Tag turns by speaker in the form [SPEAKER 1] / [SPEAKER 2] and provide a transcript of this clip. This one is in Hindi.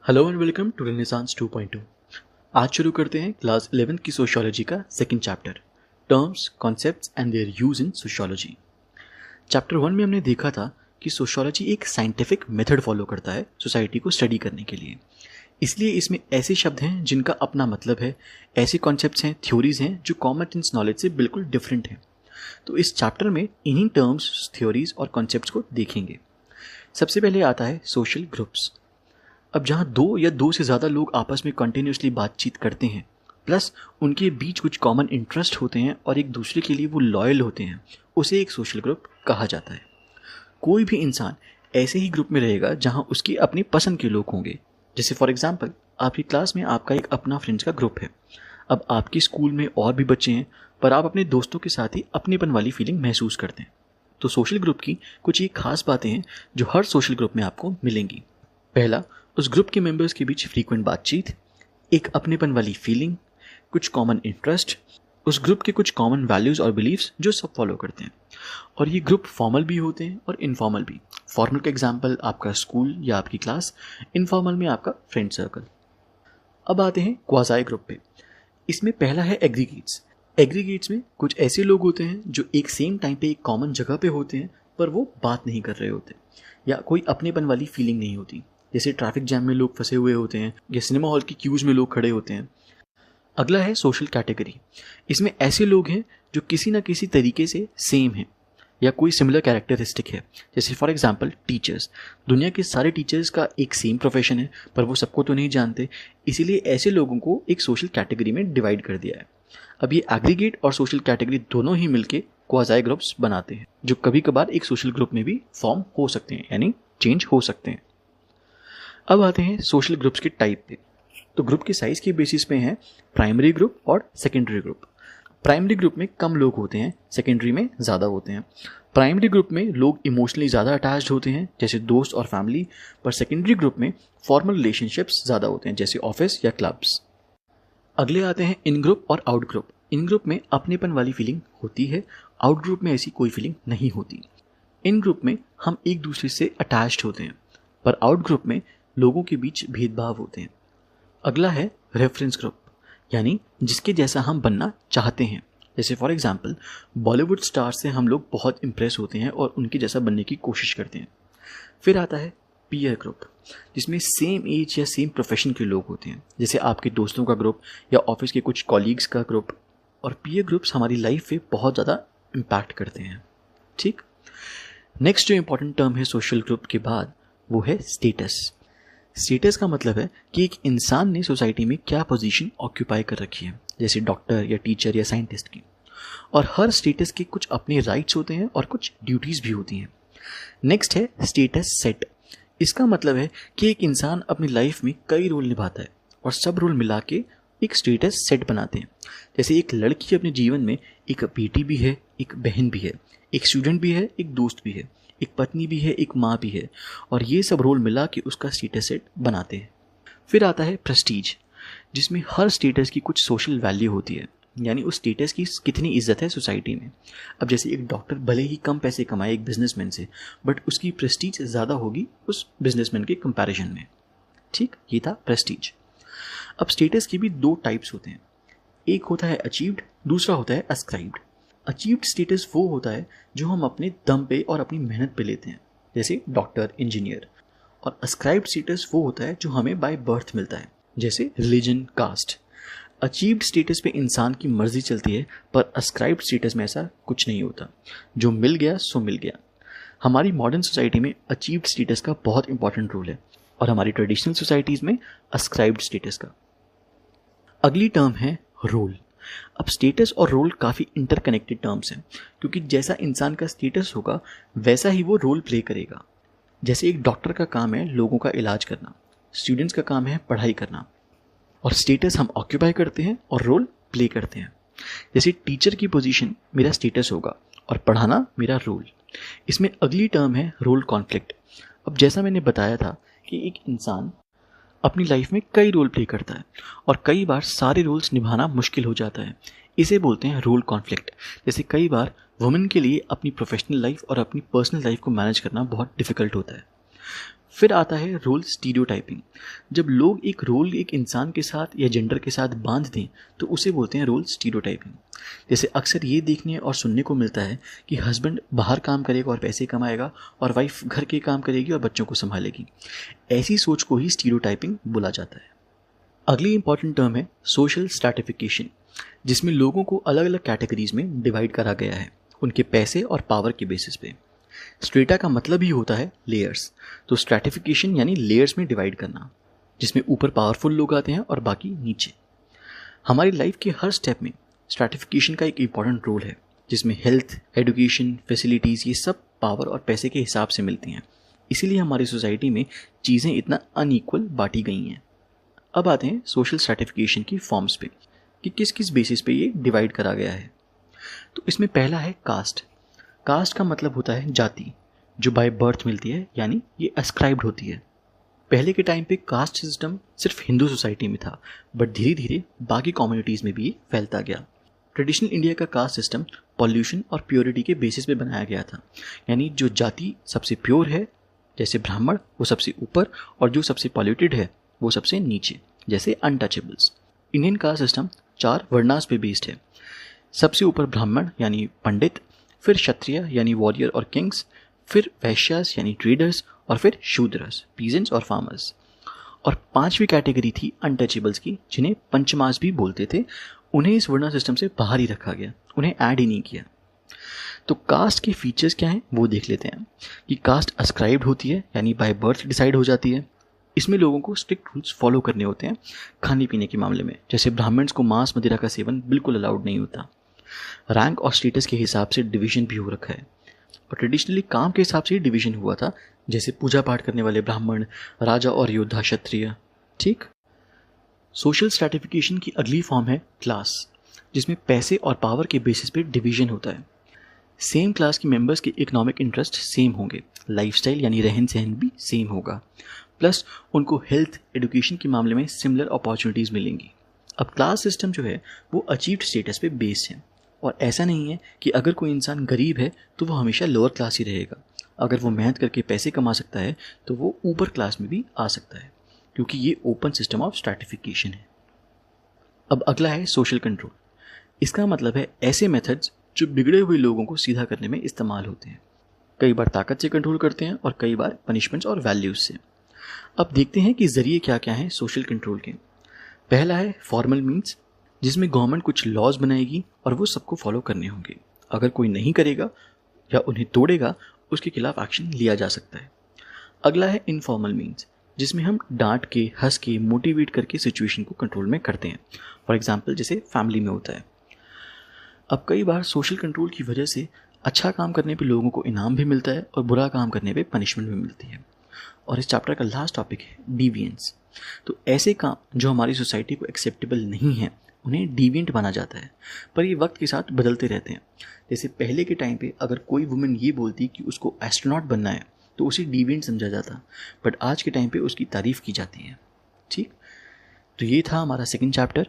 [SPEAKER 1] Hello and welcome to Renaissance 2.2। आज शुरू करते हैं क्लास 11 की सोशियोलॉजी का second chapter, terms, concepts and their use in sociology. Chapter 1 में हमने देखा था कि सोशियोलॉजी एक साइंटिफिक मेथड फॉलो करता है सोसाइटी को स्टडी करने के लिए। इसलिए इसमें ऐसे शब्द हैं जिनका अपना मतलब है, ऐसे कॉन्सेप्ट्स हैं, थ्योरीज हैं जो कॉमन सेंस नॉलेज से बिल्कुल डिफरेंट हैं। तो इस चैप्टर में इन्हीं टर्म्स, थ्योरीज और कॉन्सेप्ट्स को देखेंगे। सबसे पहले आता है सोशल ग्रुप्स। अब जहाँ दो या दो से ज़्यादा लोग आपस में कंटिन्यूसली बातचीत करते हैं, प्लस उनके बीच कुछ कॉमन इंटरेस्ट होते हैं और एक दूसरे के लिए वो लॉयल होते हैं, उसे एक सोशल ग्रुप कहा जाता है। कोई भी इंसान ऐसे ही ग्रुप में रहेगा जहाँ उसकी अपनी पसंद के लोग होंगे। जैसे फॉर एग्जांपल, आपकी क्लास में आपका एक अपना फ्रेंड्स का ग्रुप है। अब आपके स्कूल में और भी बच्चे हैं, पर आप अपने दोस्तों के साथ ही अपनेपन वाली फीलिंग महसूस करते हैं। तो सोशल ग्रुप की कुछ ये खास बातें हैं जो हर सोशल ग्रुप में आपको मिलेंगी। पहला, उस ग्रुप के मेंबर्स के बीच फ्रीक्वेंट बातचीत, एक अपनेपन वाली फीलिंग, कुछ कॉमन इंटरेस्ट, उस ग्रुप के कुछ कॉमन वैल्यूज़ और बिलीव्स जो सब फॉलो करते हैं। और ये ग्रुप फॉर्मल भी होते हैं और इनफॉर्मल भी। फॉर्मल का एग्जांपल आपका स्कूल या आपकी क्लास, इनफॉर्मल में आपका फ्रेंड सर्कल। अब आते हैं क्वाज़ाई ग्रुप पे। इसमें पहला है एग्रीगेट्स। एग्रीगेट्स में कुछ ऐसे लोग होते हैं जो एक सेम टाइम पे एक कॉमन जगह पे होते हैं, पर वो बात नहीं कर रहे होते या कोई अपनेपन वाली फीलिंग नहीं होती। जैसे ट्रैफिक जैम में लोग फंसे हुए होते हैं या सिनेमा हॉल की क्यूज में लोग खड़े होते हैं। अगला है सोशल कैटेगरी। इसमें ऐसे लोग हैं जो किसी ना किसी तरीके से सेम हैं या कोई सिमिलर कैरेक्टरिस्टिक है। जैसे फॉर एग्जांपल टीचर्स। दुनिया के सारे टीचर्स का एक सेम प्रोफेशन है, पर वो सबको तो नहीं जानते, इसीलिए ऐसे लोगों को एक सोशल कैटेगरी में डिवाइड कर दिया है। अब ये एग्रीगेट और सोशल कैटेगरी दोनों ही मिलके क्वाज़ाई ग्रुप्स बनाते हैं, जो कभी कभार एक सोशल ग्रुप में भी फॉर्म हो सकते हैं, यानी चेंज हो सकते हैं। अब आते हैं सोशल ग्रुप्स के टाइप पे। तो ग्रुप के साइज के बेसिस पे हैं प्राइमरी ग्रुप और सेकेंडरी ग्रुप। प्राइमरी ग्रुप में कम लोग होते हैं, सेकेंडरी में ज़्यादा होते हैं। प्राइमरी ग्रुप में लोग इमोशनली ज़्यादा अटैच्ड होते हैं, जैसे दोस्त और फैमिली, पर सेकेंडरी ग्रुप में फॉर्मल रिलेशनशिप्स ज़्यादा होते हैं, जैसे ऑफिस या क्लब्स। अगले आते हैं इन ग्रुप और आउट ग्रुप। इन ग्रुप में अपनेपन वाली फीलिंग होती है, आउट ग्रुप में ऐसी कोई फीलिंग नहीं होती। इन ग्रुप में हम एक दूसरे से अटैच्ड होते हैं, पर आउट ग्रुप में लोगों के बीच भेदभाव होते हैं। अगला है रेफरेंस ग्रुप, यानी जिसके जैसा हम बनना चाहते हैं। जैसे फॉर एग्जांपल, बॉलीवुड स्टार से हम लोग बहुत इंप्रेस होते हैं और उनके जैसा बनने की कोशिश करते हैं। फिर आता है पीयर ग्रुप, जिसमें सेम एज या सेम प्रोफेशन के लोग होते हैं, जैसे आपके दोस्तों का ग्रुप या ऑफिस के कुछ कॉलीग्स का ग्रुप। और पीयर ग्रुप्स हमारी लाइफ पे बहुत ज़्यादा इम्पैक्ट करते हैं। ठीक, नेक्स्ट जो इंपॉर्टेंट टर्म है सोशल ग्रुप के बाद, वो है स्टेटस। स्टेटस का मतलब है कि एक इंसान ने सोसाइटी में क्या पोजीशन ऑक्यूपाई कर रखी है, जैसे डॉक्टर या टीचर या साइंटिस्ट की। और हर स्टेटस के कुछ अपने राइट्स होते हैं और कुछ ड्यूटीज़ भी होती हैं। नेक्स्ट है स्टेटस सेट। इसका मतलब है कि एक इंसान अपनी लाइफ में कई रोल निभाता है और सब रोल मिला के एक स्टेटस सेट बनाते हैं। जैसे एक लड़की अपने जीवन में एक बेटी भी है, एक बहन भी है, एक स्टूडेंट भी है, एक दोस्त भी है, एक पत्नी भी है, एक माँ भी है, और ये सब रोल मिला के उसका स्टेटस सेट बनाते हैं। फिर आता है प्रेस्टीज, जिसमें हर स्टेटस की कुछ सोशल वैल्यू होती है, यानी उस स्टेटस की कितनी इज्जत है सोसाइटी में। अब जैसे एक डॉक्टर भले ही कम पैसे कमाए एक बिजनेसमैन से, बट उसकी प्रेस्टीज ज़्यादा होगी उस बिजनेसमैन के कंपैरिजन में। ठीक, ये था प्रेस्टीज। अब स्टेटस की भी दो टाइप्स होते हैं। एक होता है अचीव्ड, दूसरा होता है अस्क्राइब्ड। अचीव्ड स्टेटस वो होता है जो हम अपने दम पे और अपनी मेहनत पे लेते हैं, जैसे डॉक्टर, इंजीनियर। और अस्क्राइब्ड स्टेटस वो होता है जो हमें बाय बर्थ मिलता है, जैसे रिलीजन, कास्ट। अचीव्ड स्टेटस पे इंसान की मर्जी चलती है, पर अस्क्राइब्ड स्टेटस में ऐसा कुछ नहीं होता। जो मिल गया सो मिल गया। हमारी मॉडर्न सोसाइटी में अचीव्ड स्टेटस का बहुत इंपॉर्टेंट रोल है, और हमारी ट्रेडिशनल सोसाइटीज़ में अस्क्राइब्ड स्टेटस का। अगली टर्म है रोल। अब स्टेटस और रोल काफ़ी इंटरकनेक्टेड टर्म्स हैं, क्योंकि जैसा इंसान का स्टेटस होगा वैसा ही वो रोल प्ले करेगा। जैसे एक डॉक्टर का काम है लोगों का इलाज करना, स्टूडेंट्स का काम है पढ़ाई करना, और स्टेटस हम ऑक्यूपाई करते हैं और रोल प्ले करते हैं। जैसे टीचर की पोजीशन मेरा स्टेटस होगा और पढ़ाना मेरा रोल। इसमें अगली टर्म है रोल कॉन्फ्लिक्ट। अब जैसा मैंने बताया था कि एक इंसान अपनी लाइफ में कई रोल प्ले करता है और कई बार सारे रोल्स निभाना मुश्किल हो जाता है, इसे बोलते हैं रोल कॉन्फ्लिक्ट। जैसे कई बार वुमेन के लिए अपनी प्रोफेशनल लाइफ और अपनी पर्सनल लाइफ को मैनेज करना बहुत डिफिकल्ट होता है। फिर आता है रोल स्टीरियोटाइपिंग। जब लोग एक रोल एक इंसान के साथ या जेंडर के साथ बांध दें तो उसे बोलते हैं रोल स्टीरियोटाइपिंग। जैसे अक्सर ये देखने और सुनने को मिलता है कि हस्बैंड बाहर काम करेगा और पैसे कमाएगा और वाइफ घर के काम करेगी और बच्चों को संभालेगी। ऐसी सोच को ही स्टीरियोटाइपिंग बोला जाता है। अगली इंपॉर्टेंट टर्म है सोशल स्ट्रैटिफिकेशन, जिसमें लोगों को अलग अलग कैटेगरीज में डिवाइड करा गया है उनके पैसे और पावर के बेसिस पे। स्ट्रेटा का मतलब ही होता है लेयर्स, तो स्ट्रैटिफिकेशन यानी लेयर्स में डिवाइड करना, जिसमें ऊपर पावरफुल लोग आते हैं और बाकी नीचे। हमारी लाइफ के हर स्टेप में स्ट्रैटिफिकेशन का एक इम्पॉर्टेंट रोल है, जिसमें हेल्थ, एजुकेशन, फैसिलिटीज़ ये सब पावर और पैसे के हिसाब से मिलती हैं। इसीलिए हमारी सोसाइटी में चीज़ें इतना अनइक्वल बांटी गई हैं। अब आते हैं सोशल स्ट्रैटिफिकेशन की फॉर्म्स पे कि किस किस बेसिस पे ये डिवाइड करा गया है। तो इसमें पहला है कास्ट। कास्ट का मतलब होता है जाति, जो बाय बर्थ मिलती है, यानी ये अस्क्राइब्ड होती है। पहले के टाइम पे कास्ट सिस्टम सिर्फ हिंदू सोसाइटी में था, बट धीरे धीरे बाकी कम्युनिटीज़ में भी ये फैलता गया। ट्रेडिशनल इंडिया का कास्ट सिस्टम पॉल्यूशन और प्योरिटी के बेसिस पे बनाया गया था, यानी जो जाति सबसे प्योर है जैसे ब्राह्मण वो सबसे ऊपर, और जो सबसे पॉल्यूटेड है वो सबसे नीचे जैसे untouchables. Indian caste system 4 varnas पे बेस्ड है। सबसे ऊपर ब्राह्मण यानी पंडित, फिर क्षत्रिय यानी वॉरियर और किंग्स, फिर वैश्यास यानी ट्रेडर्स, और फिर शूद्रस पीजेंट्स और फार्मर्स। और 5वीं कैटेगरी थी अनटचेबल्स की, जिन्हें पंचमास भी बोलते थे। उन्हें इस वर्ण सिस्टम से बाहर ही रखा गया, उन्हें ऐड ही नहीं किया। तो कास्ट के फीचर्स क्या हैं वो देख लेते हैं कि कास्ट अस्क्राइब्ड होती है, यानी बाय बर्थ डिसाइड हो जाती है। इसमें लोगों को स्ट्रिक्ट रूल्स फॉलो करने होते हैं खाने पीने के मामले में। जैसे ब्राह्मण्स को मांस मदिरा का सेवन बिल्कुल अलाउड नहीं होता। रैंक और स्टेटस के हिसाब से डिवीजन भी हो रखा है, और ट्रेडिशनली काम के हिसाब से ही डिवीजन हुआ था, जैसे पूजा पाठ करने वाले ब्राह्मण, राजा और योद्धा क्षत्रिय। ठीक। सोशल स्ट्रैटिफिकेशन की अगली फॉर्म है क्लास, जिसमें पैसे और पावर के बेसिस पे डिवीजन होता है। सेम क्लास के मेंबर्स के इकोनॉमिक इंटरेस्ट सेम होंगे, लाइफस्टाइल यानी रहन सहन भी सेम होगा, प्लस उनको हेल्थ, एजुकेशन के मामले में सिमिलर अपॉर्चुनिटीज़ मिलेंगी। अब क्लास सिस्टम जो है वो अचीव्ड स्टेटस पे बेस्ड है, और ऐसा नहीं है कि अगर कोई इंसान गरीब है तो वो हमेशा लोअर क्लास ही रहेगा। अगर वो मेहनत करके पैसे कमा सकता है तो वो ऊपर क्लास में भी आ सकता है, क्योंकि ये ओपन सिस्टम ऑफ स्ट्रैटिफिकेशन है। अब अगला है सोशल कंट्रोल। इसका मतलब है ऐसे मेथड्स जो बिगड़े हुए लोगों को सीधा करने में इस्तेमाल होते हैं। कई बार ताकत से कंट्रोल करते हैं और कई बार पनिशमेंट्स और वैल्यूज से। अब देखते हैं कि जरिए क्या क्या हैं सोशल कंट्रोल के। पहला है फॉर्मल मीन्स, जिसमें गवर्नमेंट कुछ लॉज बनाएगी और वो सबको फॉलो करने होंगे। अगर कोई नहीं करेगा या उन्हें तोड़ेगा उसके खिलाफ एक्शन लिया जा सकता है। अगला है इनफॉर्मल मीन्स, जिसमें हम डांट के, हंस के, मोटिवेट करके सिचुएशन को कंट्रोल में करते हैं। फॉर एग्जाम्पल जैसे फैमिली में होता है। अब कई बार सोशल कंट्रोल की वजह से अच्छा काम करने पे लोगों को इनाम भी मिलता है और बुरा काम करने पे पनिशमेंट भी मिलती है। और इस चैप्टर का लास्ट टॉपिक है डिविएंस। तो ऐसे काम जो हमारी सोसाइटी को एक्सेप्टेबल नहीं है उन्हें डिविएंट माना जाता है, पर ये वक्त के साथ बदलते रहते हैं। जैसे पहले के टाइम पे अगर कोई वुमेन ये बोलती कि उसको एस्ट्रोनॉट बनना है तो उसे डिविएंट समझा जाता, बट आज के टाइम पे उसकी तारीफ की जाती है। ठीक। तो ये था हमारा सेकंड चैप्टर